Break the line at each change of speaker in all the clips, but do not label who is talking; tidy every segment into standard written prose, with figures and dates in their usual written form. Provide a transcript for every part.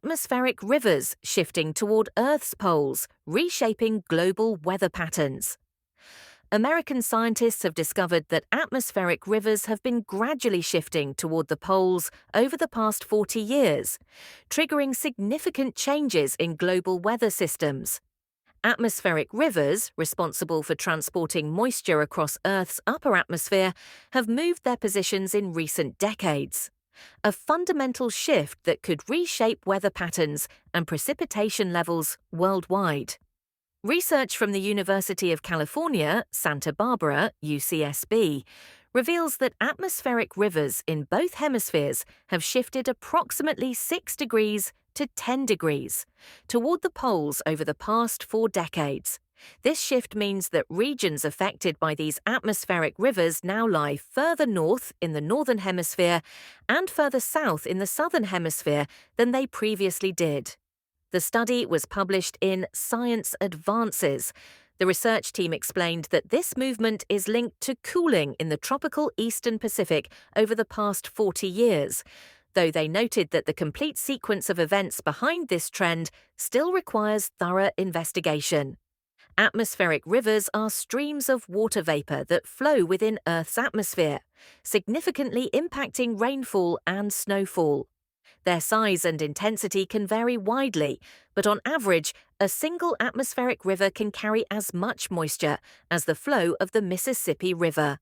atmospheric rivers shifting toward Earth's poles, reshaping global weather patterns. American scientists have discovered that atmospheric rivers have been gradually shifting toward the poles over the past 40 years, triggering significant changes in global weather systems. Atmospheric rivers, responsible for transporting moisture across Earth's upper atmosphere, have moved their positions in recent decades. A fundamental shift that could reshape weather patterns and precipitation levels worldwide. Research from the University of California, Santa Barbara, UCSB, reveals that atmospheric rivers in both hemispheres have shifted approximately 6 degrees to 10 degrees toward the poles over the past 4 decades. This shift means that regions affected by these atmospheric rivers now lie further north in the Northern Hemisphere and further south in the Southern Hemisphere than they previously did. The study was published in Science Advances. The research team explained that this movement is linked to cooling in the tropical Eastern Pacific over the past 40 years, though they noted that the complete sequence of events behind this trend still requires thorough investigation. Atmospheric rivers are streams of water vapor that flow within Earth's atmosphere, significantly impacting rainfall and snowfall. Their size and intensity can vary widely, but on average, a single atmospheric river can carry as much moisture as the flow of the Mississippi River.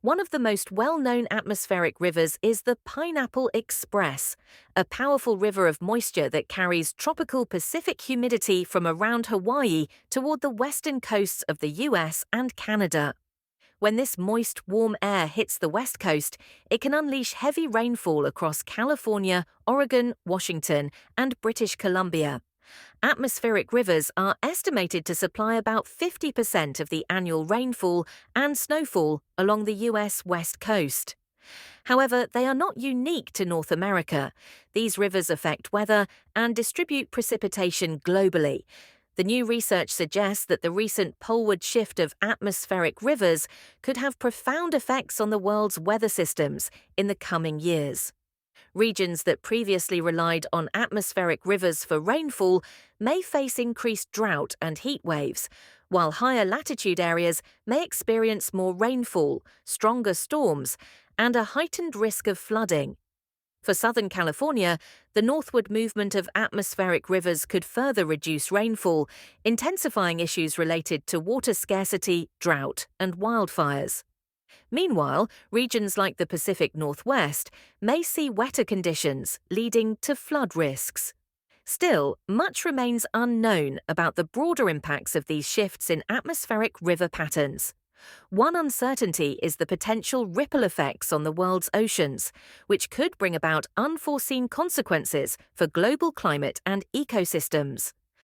One of the most well-known atmospheric rivers is the Pineapple Express, a powerful river of moisture that carries tropical Pacific humidity from around Hawaii toward the western coasts of the US and Canada. When this moist, warm air hits the west coast, it can unleash heavy rainfall across California, Oregon, Washington, and British Columbia. Atmospheric rivers are estimated to supply about 50% of the annual rainfall and snowfall along the US West Coast. However, they are not unique to North America. These rivers affect weather and distribute precipitation globally. The new research suggests that the recent poleward shift of atmospheric rivers could have profound effects on the world's weather systems in the coming years. Regions that previously relied on atmospheric rivers for rainfall may face increased drought and heat waves, while higher latitude areas may experience more rainfall, stronger storms, and a heightened risk of flooding. For Southern California, the northward movement of atmospheric rivers could further reduce rainfall, intensifying issues related to water scarcity, drought, and wildfires. Meanwhile, regions like the Pacific Northwest may see wetter conditions, leading to flood risks. Still, much remains unknown about the broader impacts of these shifts in atmospheric river patterns. One uncertainty is the potential ripple effects on the world's oceans, which could bring about unforeseen consequences for global climate and ecosystems.